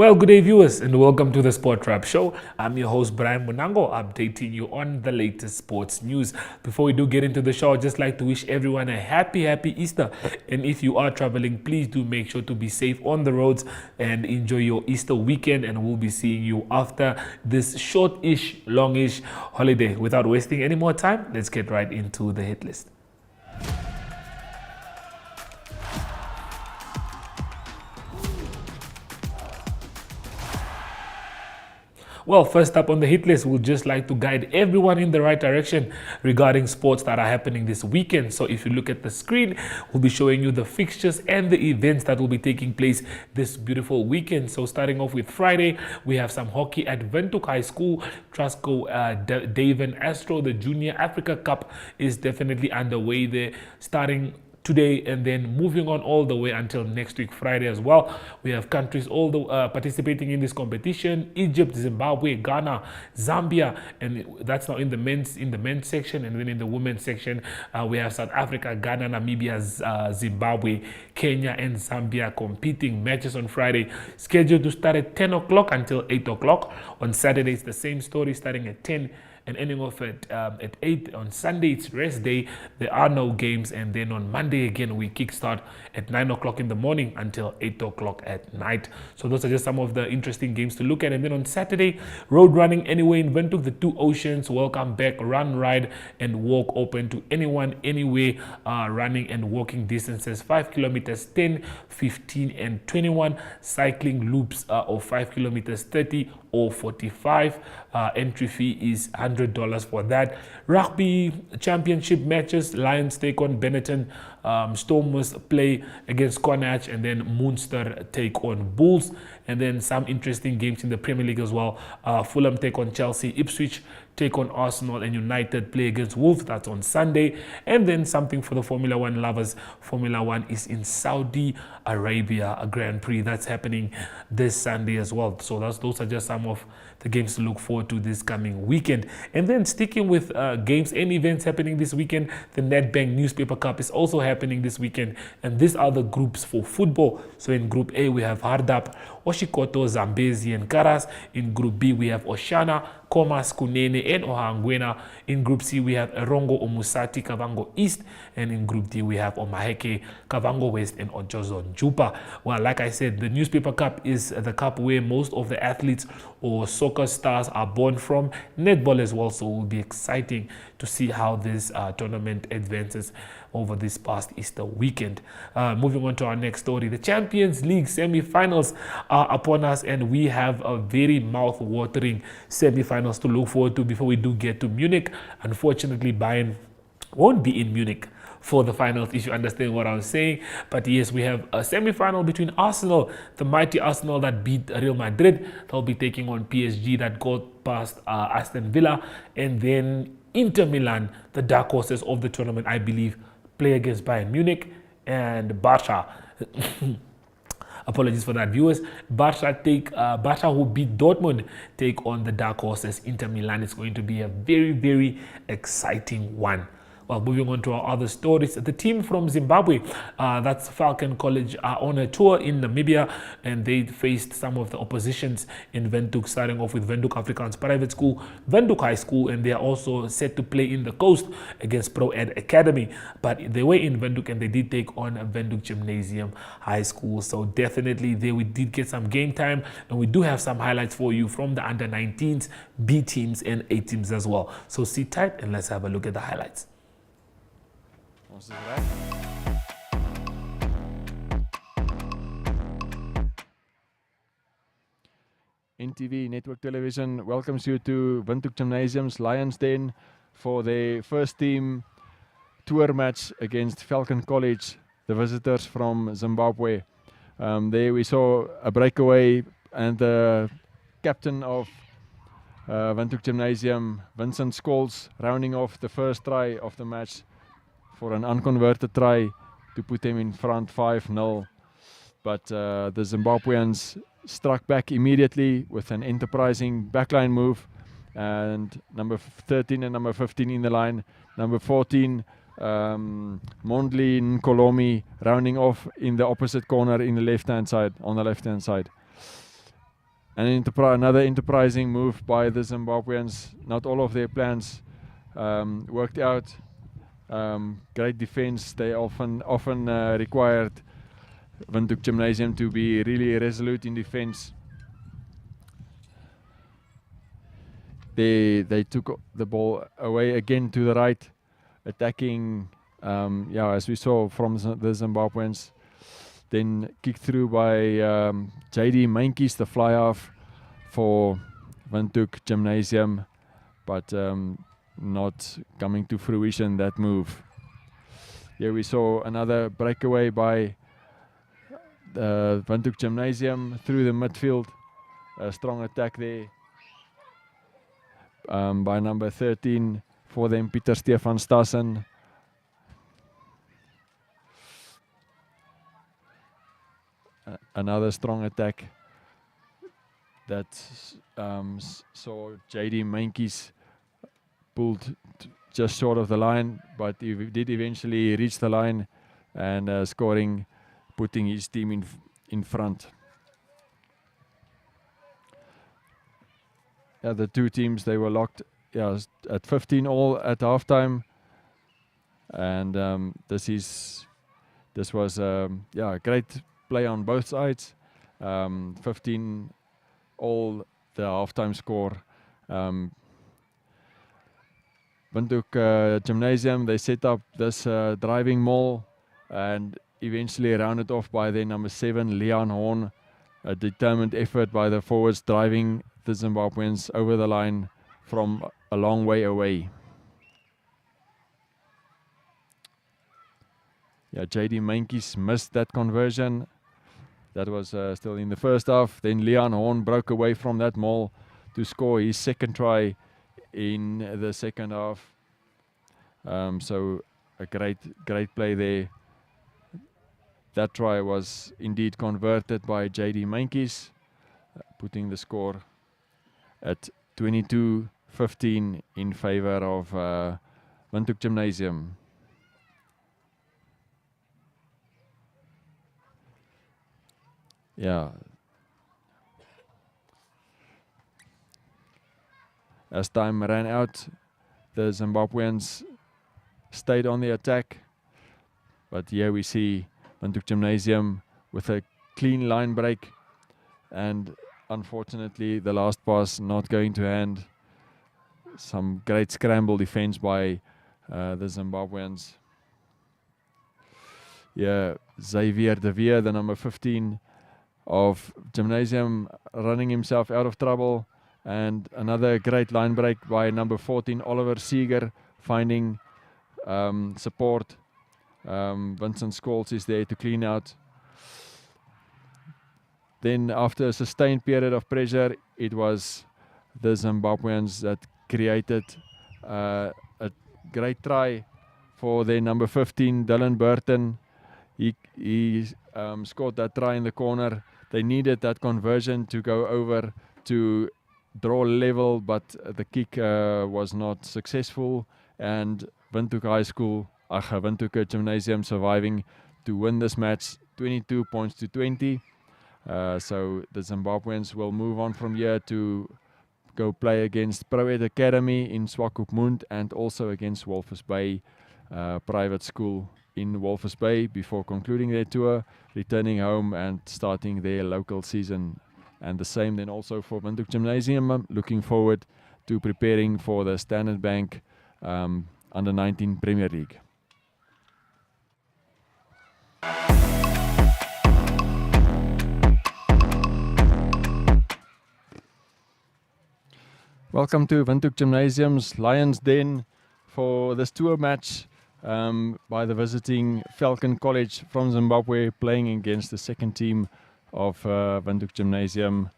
Well, good day, viewers, and welcome to the Sport Trap Show. I'm your host, Brian Munango, updating you on the latest sports news. Before we do get into the show, I'd just like to wish everyone a happy Easter. And if you are traveling, please do make sure to be safe on the roads and enjoy your Easter weekend. And we'll be seeing you after this short-ish, longish holiday. Without wasting any more time, let's get right into the hit list. Well, first up on the hit list, we'd just like to guide everyone in the right direction regarding sports that are happening this weekend. So if you look at the screen, we'll be showing you the fixtures and the events that will be taking place this beautiful weekend. So starting off with Friday, we have some hockey at Windhoek High School. Trusco Davin Astro, the Junior Africa Cup is definitely underway there, starting today and then moving on all the way until next week Friday as well. We have countries participating in this competition: Egypt, Zimbabwe, Ghana, Zambia, and that's now in the men's section. And then in the women's section, we have South Africa, Ghana, Namibia, Zimbabwe, Kenya, and Zambia competing. Matches on Friday scheduled to start at 10 o'clock until 8 o'clock. On Saturday, it's the same story, starting at 10 and ending off at 8. On Sunday, it's rest day. There are no games. And then on Monday, again, we kickstart at 9 o'clock in the morning until 8 o'clock at night. So those are just some of the interesting games to look at. And then on Saturday, road running anyway in Windhoek, the Two Oceans Welcome Back Run, Ride, and Walk open to anyone, anywhere, running and walking distances: 5 kilometers, 10, 15, and 21. Cycling loops of 5 kilometers, 30 or 45. Entry fee is $100 for that. Rugby championship matches: Lions take on Benetton, Stormers play against Connacht, and then Munster take on Bulls. And then some interesting games in the Premier League as well. Fulham take on Chelsea, Ipswich take on Arsenal, and United play against Wolves. That's on Sunday. And then something for the Formula One lovers: Formula One is in Saudi Arabia, a Grand Prix that's happening this Sunday as well. So those are just some of the games to look forward to this coming weekend. And then sticking with games and events happening this weekend, the Nedbank Newspaper Cup is also happening this weekend. And these are the groups for football. So in Group A, we have Hardap, Oshikoto, Zambezi, and Karas. In Group B, we have Oshana, Komas, Kunene, and Ohangwena. In Group C, we have Erongo, Omusati, Kavango East. And in Group D, we have Omaheke, Kavango West, and Ojozon Jupa. Well, like I said, the Newspaper Cup is the cup where most of the athletes or soccer stars are born from. Netball as well, so it will be exciting to see how this tournament advances over this past Easter weekend. Moving on to our next story, the Champions League semi-finals are upon us, and we have a very mouth-watering semi-finals to look forward to before we do get to Munich. Unfortunately, Bayern won't be in Munich for the finals, if you understand what I was saying. But yes, we have a semi-final between Arsenal, the mighty Arsenal that beat Real Madrid. They'll be taking on PSG that got past Aston Villa. And then Inter Milan, the dark horses of the tournament, I believe, play against Bayern Munich. And Barca, apologies for that, viewers. Barca, who beat Dortmund, take on the dark horses Inter Milan. It's going to be a very, very exciting one. Well, moving on to our other stories, the team from Zimbabwe, that's Falcon College, are on a tour in Namibia, and they faced some of the oppositions in Windhoek, starting off with Windhoek Afrikaans Private School, Windhoek High School, and they are also set to play in the coast against Pro Ed Academy. But they were in Windhoek, and they did take on Windhoek Gymnasium High School. So definitely we did get some game time, and we do have some highlights for you from the under-19s, B teams, and A teams as well. So sit tight and let's have a look at the highlights. NTV Network Television welcomes you to Windhoek Gymnasium's Lions Den for their first team tour match against Falcon College, the visitors from Zimbabwe. There we saw a breakaway, and the captain of Windhoek Gymnasium, Vincent Scholes, rounding off the first try of the match for an unconverted try to put them in front 5-0. But the Zimbabweans struck back immediately with an enterprising backline move, and number 13 and number 15 in the line. Number 14, Mondli Nkolomi, rounding off in the opposite corner in the left-hand side, on the left-hand side. Another enterprising move by the Zimbabweans. Not all of their plans worked out. Great defense. They often required Windhoek Gymnasium to be really resolute in defense. They took the ball away again to the right, attacking, as we saw from the Zimbabweans. Then kicked through by JD Mankies, the fly half for Windhoek Gymnasium, but not coming to fruition, that move. Here we saw another breakaway by the Windhoek Gymnasium through the midfield. A strong attack there by number 13 for them, Pieter Stefan Stassen. Another strong attack that saw JD Mankies pulled just short of the line, but he did eventually reach the line and scoring, putting his team in front. The two teams, they were locked at 15 all at halftime, and this was a great play on both sides. 15 all, the halftime score. Windhoek Gymnasium, they set up this driving maul and eventually rounded off by their number 7, Leon Horn. A determined effort by the forwards, driving the Zimbabweans over the line from a long way away. JD Mankies missed that conversion. That was still in the first half. Then Leon Horn broke away from that maul to score his second try in the second half. So a great play there. That try was indeed converted by JD Mankies, putting the score at 22-15 in favor of Windhoek Gymnasium. As time ran out, the Zimbabweans stayed on the attack, but here we see Windhoek Gymnasium with a clean line break, and unfortunately the last pass not going to hand. Some great scramble defense by the Zimbabweans. Xavier de Veer, the number 15 of Gymnasium, running himself out of trouble, and another great line break by number 14 Oliver Seeger, finding support. Vincent Scholes is there to clean out. Then after a sustained period of pressure, it was the Zimbabweans that created a great try for their number 15 Dylan Burton. He scored that try in the corner. They needed that conversion to go over to draw level, but the kick was not successful, and Windhoek Gymnasium surviving to win this match 22 points to 20. So the Zimbabweans will move on from here to go play against Proed Academy in Swakopmund and also against Walvis Bay Private School in Walvis Bay before concluding their tour, returning home and starting their local season. And the same then also for Windhoek Gymnasium, looking forward to preparing for the Standard Bank Under-19 Premier League. Welcome to Windhoek Gymnasium's Lions Den for this tour match by the visiting Falcon College from Zimbabwe, playing against the second team of Windhoek Gymnasium.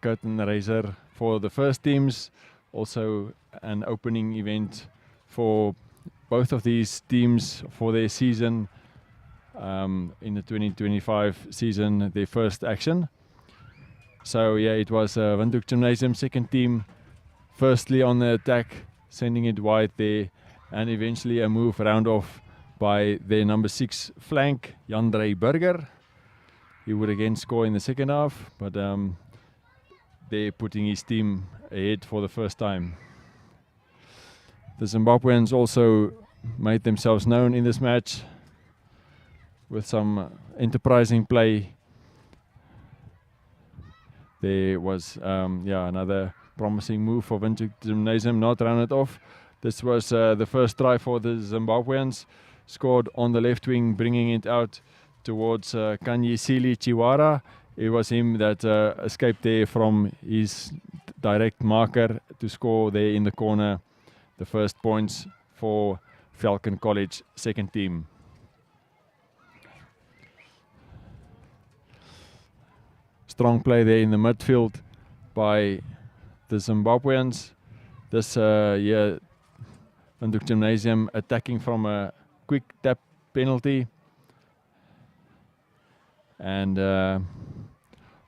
Curtain raiser for the first teams, also an opening event for both of these teams for their season in the 2025 season, their first action. So it was Windhoek Gymnasium second team, firstly on the attack, sending it wide there, and eventually a move round off by their number 6 flank, Jandre Burger. He would again score in the second half, but there putting his team ahead for the first time. The Zimbabweans also made themselves known in this match with some enterprising play. There was another promising move for Windhoek Gymnasium, not run it off. This was the first try for the Zimbabweans, scored on the left wing, bringing it out towards Kanyisili Chiwara. It was him that escaped there from his direct marker to score there in the corner the first points for Falcon College second team. Strong play there in the midfield by the Zimbabweans. This Windhoek Gymnasium attacking from a quick tap penalty. And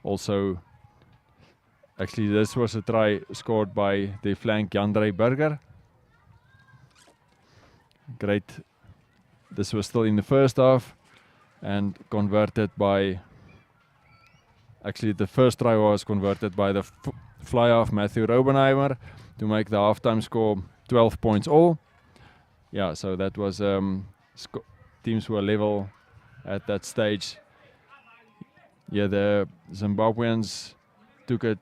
also, actually this was a try scored by the flank Jandre Burger. Great. This was still in the first half and converted by, actually the first try was converted by the fly-off Matthew Robenheimer to make the halftime score 12 points all. Yeah, so that was teams were level at that stage. Yeah, the Zimbabweans took a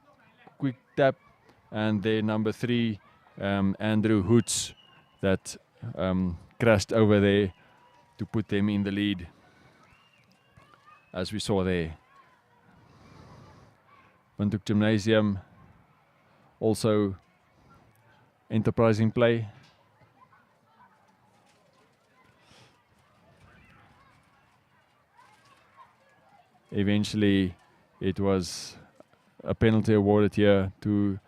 quick tap, and their number 3, Andrew Hoots, that crashed over there to put them in the lead, as we saw there. Windhoek Gymnasium also enterprising play. Eventually, it was a penalty awarded here to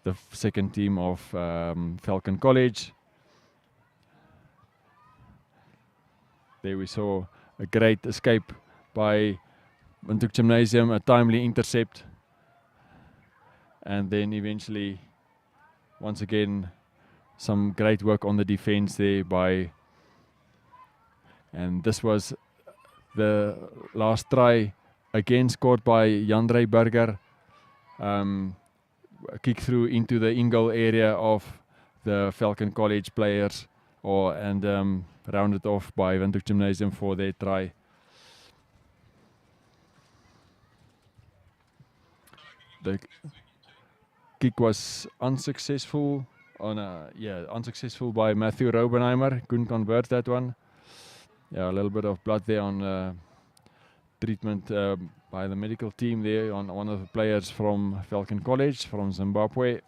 the second team of Falcon College. There we saw a great escape by Windhoek Gymnasium, a timely intercept. And then eventually, once again, some great work on the defense there by, and this was the last try, again scored by Jandre Burger. A kick through into the in-goal area of the Falcon College players, and rounded off by Windhoek Gymnasium for their try. The kick was unsuccessful unsuccessful by Matthew Robenheimer. Couldn't convert that one. Yeah, a little bit of blood there on treatment by the medical team there on one of the players from Falcon College from Zimbabwe.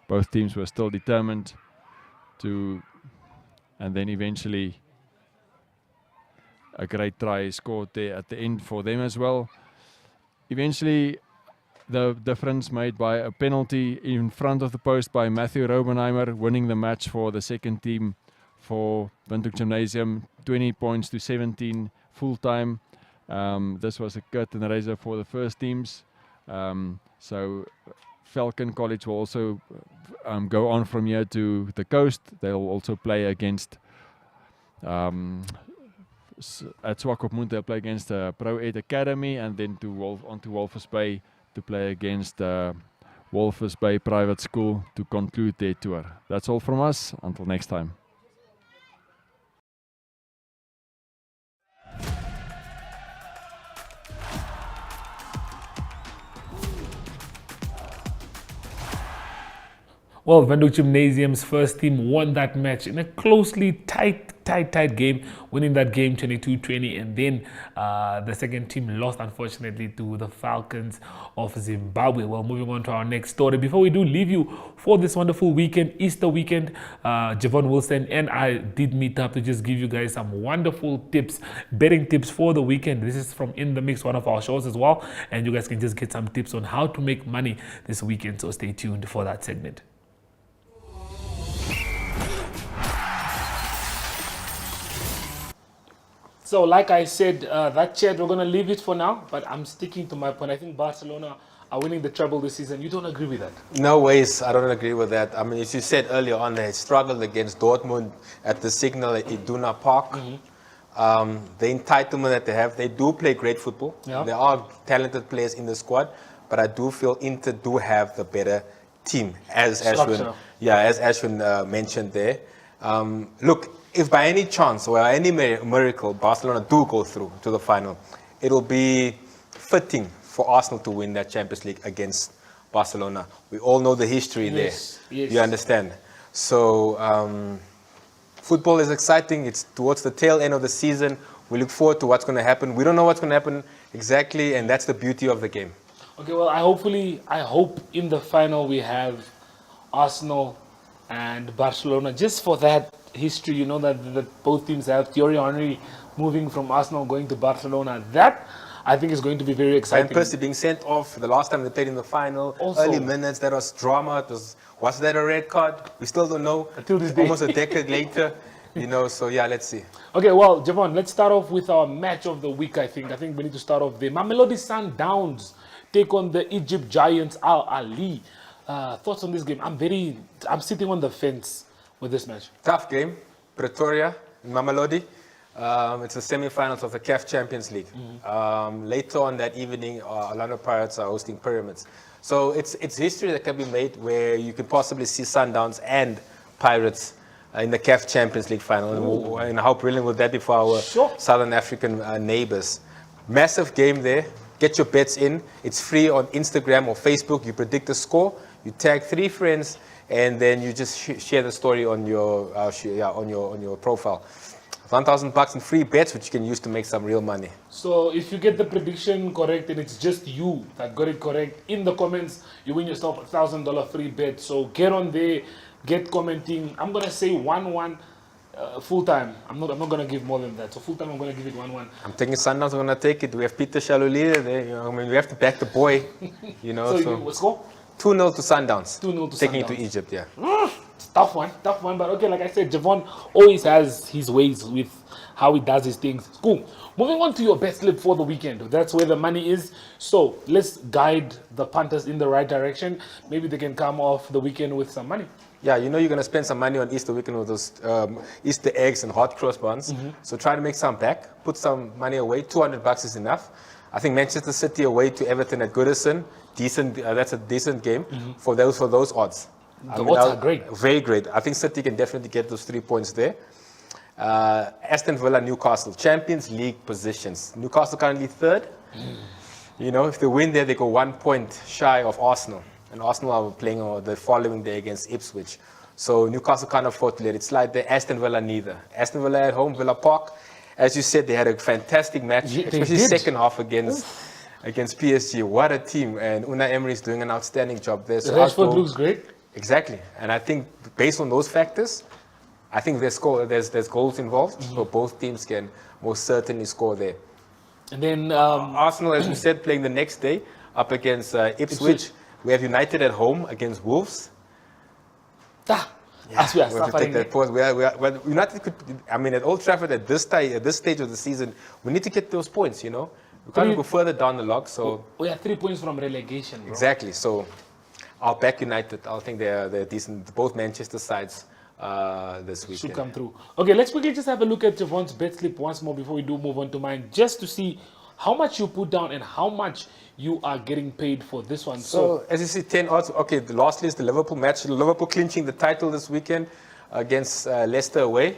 Both teams were still determined to, and then eventually a great try scored there at the end for them as well. Eventually, the difference made by a penalty in front of the post by Matthew Robenheimer, winning the match for the second team for Windhoek Gymnasium, 20 points to 17 full time. This was a curtain raiser for the first teams. So Falcon College will also go on from here to the coast. They'll also play against at Swakopmund. They'll play against Pro Ed Academy, and then on to Walvis Bay to play against Walvis Bay Private School to conclude their tour. That's all from us. Until next time. Well, Windhoek Gymnasium's first team won that match in a closely tight game, winning that game 22-20, and then the second team lost, unfortunately, to the Falcons of Zimbabwe. Well, moving on to our next story. Before we do leave you for this wonderful weekend, Easter weekend, Javon Wilson and I did meet up to just give you guys some wonderful tips, betting tips for the weekend. This is from In The Mix, one of our shows as well, and you guys can just get some tips on how to make money this weekend, so stay tuned for that segment. So, like I said, that chat, we're going to leave it for now, but I'm sticking to my point. I think Barcelona are winning the treble this season. You don't agree with that? No ways, I don't agree with that. I mean, as you said earlier on, they struggled against Dortmund at the Signal at Iduna Park. the entitlement that they have. They do play great football. Yeah. There are talented players in the squad, but I do feel Inter do have the better team, as Structure. Ashwin mentioned there. Look, if by any chance or any miracle Barcelona do go through to the final, it'll be fitting for Arsenal to win that Champions League against Barcelona. We all know the history Yes, there. yes. You understand? So football is exciting. It's towards the tail end of the season. We look forward to what's going to happen. We don't know what's going to happen exactly, and that's the beauty of the game. Okay, well, I hope in the final we have Arsenal and Barcelona, just for that history, that both teams have. Thierry Henry moving from Arsenal going to Barcelona. That, I think, is going to be very exciting. And Percy being sent off the last time they played in the final, Also- early minutes, that was drama. Was that a red card? We still don't know. Until this day. Almost a decade later, so yeah, let's see. Okay, well, Javon, let's start off with our match of the week, I think. I think we need to start off there. Mamelodi Sundowns take on the Egypt Giants, Al Ali. Thoughts on this game? I'm sitting on the fence with this match. Tough game, Pretoria, in Mamelodi. It's the semi-finals of the CAF Champions League. Later on that evening, Orlando Pirates are hosting Pyramids. So it's history that can be made where you can possibly see Sundowns and Pirates in the CAF Champions League final. And how brilliant would that be for our Sure. Southern African neighbors? Massive game there. Get your bets in. It's free on Instagram or Facebook. You predict the score. You tag 3 friends, and then you just share the story on your on your profile. $1,000 in free bets, which you can use to make some real money. So if you get the prediction correct and it's just you that got it correct, in the comments, you win yourself a $1,000 free bet. So get on there, get commenting. I'm going to say 1-1 full time. I'm not going to give more than that. So full time, I'm going to give it 1-1. I'm taking Sundowns. I'm going to take it. We have Peter Shalulile there. We have to back the boy. So what score? 2-0 to Sundowns. 2-0 to Taking it Sundowns. to Egypt, yeah. It's tough one. But okay, like I said, Javon always has his ways with how he does his things. Cool. Moving on to your best slip for the weekend. That's where the money is. So let's guide the punters in the right direction. Maybe they can come off the weekend with some money. Yeah, you're going to spend some money on Easter weekend with those Easter eggs and hot cross buns. So try to make some back. Put some money away. $200 is enough. I think Manchester City away to Everton at Goodison. Decent. That's a decent game for those odds. The odds are great. Very great. I think City can definitely get those 3 points there. Aston Villa, Newcastle, Champions League positions. Newcastle currently 3rd. If they win there, they go 1 point shy of Arsenal. And Arsenal are playing the following day against Ipswich. So Newcastle can't afford to let it slide there. Aston Villa neither. Aston Villa at home, Villa Park. As you said, they had a fantastic match, Yeah, they especially did. second half against PSG. What a team. And Unai Emery is doing an outstanding job there. So Rashford looks great. Exactly. And I think based on those factors, I think there's goals involved. So both teams can most certainly score there. And then Arsenal, as we said, playing the next day up against Ipswich. We have United at home against Wolves. as we are We have to suffering. take that pause. Well, United could, at Old Trafford at this stage of the season, we need to get those points, We can't go further down the log, so We are 3 points from relegation, bro. exactly. So I'll back United. I think they're decent. Both Manchester sides this weekend. Should come through. Okay, let's quickly just have a look at Javon's bet slip once more before we do move on to mine, just to see how much you put down and how much you are getting paid for this one. So as you see, 10 odds. Okay, lastly is the Liverpool match. Liverpool clinching the title this weekend against Leicester away.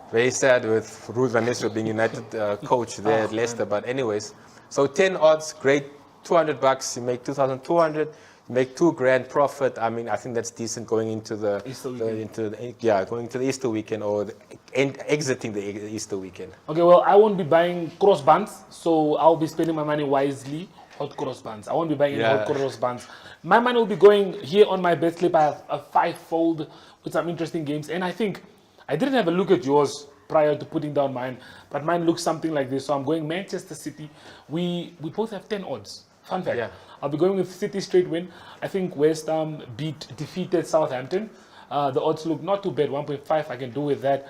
Very sad with Ruud van Nistelrooy being United coach there at Leicester. But anyways, so 10 odds, great. $200. You make 2,200. You make $2,000 profit. I think that's decent going into the Easter weekend. going to the Easter weekend or exiting the Easter weekend. Okay, well, I won't be buying cross buns, so I'll be spending my money wisely. Hot cross buns. I won't be buying any hot cross buns. My money will be going here on my bet slip. I have a 5-fold with some interesting games, and I think I didn't have a look at yours prior to putting down mine, but mine looks something like this. So I'm going Manchester City. We both have 10 odds. Fun fact. Yeah. I'll be going with City straight win. I think West Ham defeated Southampton. The odds look not too bad. 1.5. I can do with that.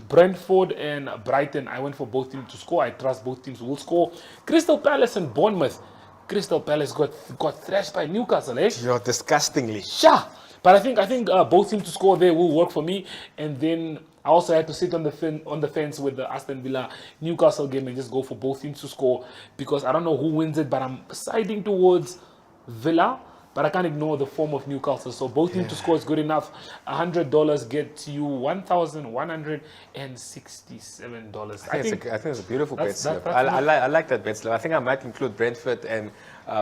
Brentford and Brighton. I went for both teams to score. I trust both teams will score. Crystal Palace and Bournemouth. Crystal Palace got thrashed by Newcastle, eh? Disgustingly. Sha! But I think both teams to score there will work for me. And then I also had to sit on the fence with the Aston Villa Newcastle game and just go for both teams to score because I don't know who wins it, but I'm siding towards Villa. But I can't ignore the form of Newcastle. So both teams to score is good enough. $100 gets you $1,167. I think it's a beautiful bet that's- slip. that's I like that bet slip. I think I might include Brentford and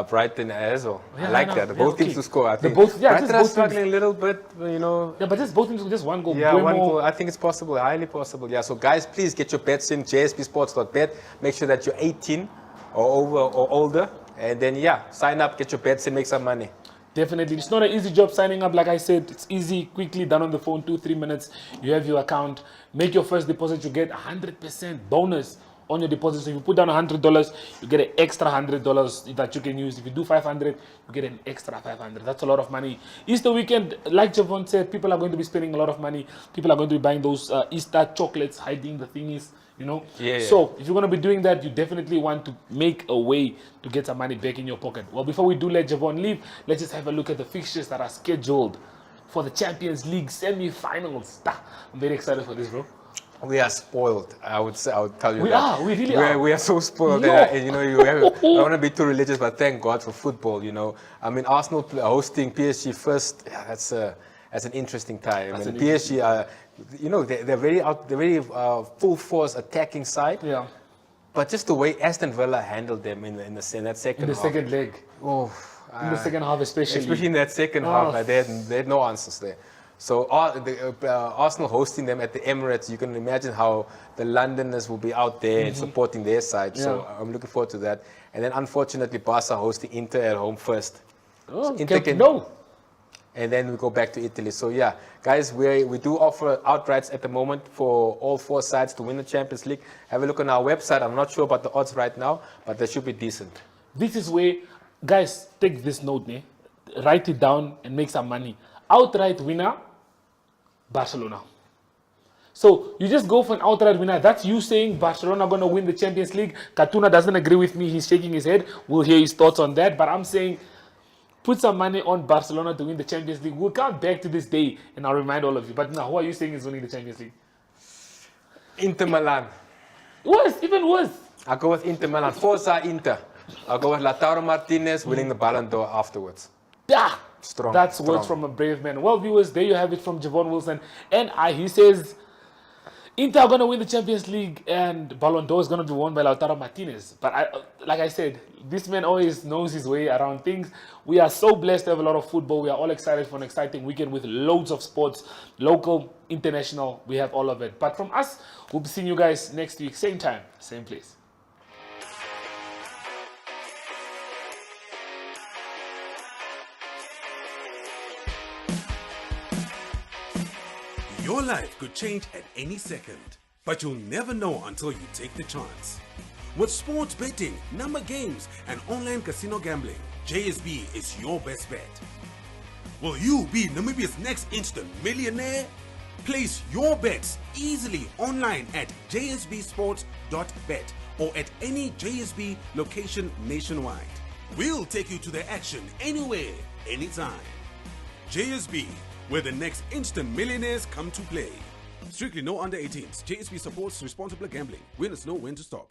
Brighton as well. Yeah, I like no, that. yeah, Both teams okay. to score. I think both- yeah, just Brighton are both struggling a little bit, you know. Yeah, but just both teams with just one goal. Yeah, Way one more- goal. I think it's possible, highly possible. Yeah, so guys, please get your bets in, jspsports.bet. Make sure that you're 18 or over or older. And then, yeah, sign up, get your bets in, make some money. Definitely. It's not an easy job signing up. Like I said, it's easy, quickly done on the phone, 2-3 minutes. You have your account. Make your first deposit. You get 100% bonus on your deposit. So if you put down $100, you get an extra $100 that you can use. If you do 500, you get an extra 500. That's a lot of money. Easter weekend, like Javon said, people are going to be spending a lot of money. People are going to be buying those Easter chocolates, hiding the thingies, you know. Yeah. So if you're going to be doing that, you definitely want to make a way to get some money back in your pocket. Well, before we do let Javon leave, let's just have a look at the fixtures that are scheduled for the Champions League semi-finals. I'm very excited for this, bro. We are spoiled. I would tell you We that. are. We really are. We are so spoiled. Yo. And, you know, I don't want to be too religious, but thank God for football. You know, I mean, Arsenal hosting PSG first. Yeah, that's an interesting time. That's And an PSG are, you know, they're very full force attacking side. Yeah. But just the way Aston Villa handled them in that second In the half. second leg. Oh, In the second half, especially. in that second half, they had no answers there. So Arsenal hosting them at the Emirates, you can imagine how the Londoners will be out there and supporting their side. So I'm looking forward to that. And then unfortunately, Barca hosting Inter at home first. Oh, Inter Camp Nou. And then we go back to Italy. So yeah, guys, we do offer outrights at the moment for all four sides to win the Champions League. Have a look on our website. I'm not sure about the odds right now, but they should be decent. This is where, guys, take this note, write it down and make some money. Outright winner, Barcelona. So you just go for an outright winner. That's you saying Barcelona going to win the Champions League. Katuna doesn't agree with me. He's shaking his head. We'll hear his thoughts on that. But I'm saying put some money on Barcelona to win the Champions League. We'll come back to this day and I'll remind all of you. But now, who are you saying is winning the Champions League? Inter Milan. Worse, even worse. I'll go with Inter Milan. Forza Inter. I'll go with Lautaro Martinez winning the Ballon d'Or afterwards. Yeah. Strong. That's strong. words from a brave man. Well, viewers, there you have it from Javon Wilson. And he says, Inter are going to win the Champions League and Ballon d'Or is going to be won by Lautaro Martinez. But like I said, this man always knows his way around things. We are so blessed to have a lot of football. We are all excited for an exciting weekend with loads of sports, local, international. We have all of it. But from us, we'll be seeing you guys next week, same time, same place. Your life could change at any second, but you'll never know until you take the chance. With sports betting, number games, and online casino gambling, JSB is your best bet. Will you be Namibia's next instant millionaire? Place your bets easily online at jsbsports.bet or at any JSB location nationwide. We'll take you to the action anywhere, anytime. JSB, where the next instant millionaires come to play. Strictly no under 18s. JSB supports responsible gambling. Winners know when to stop.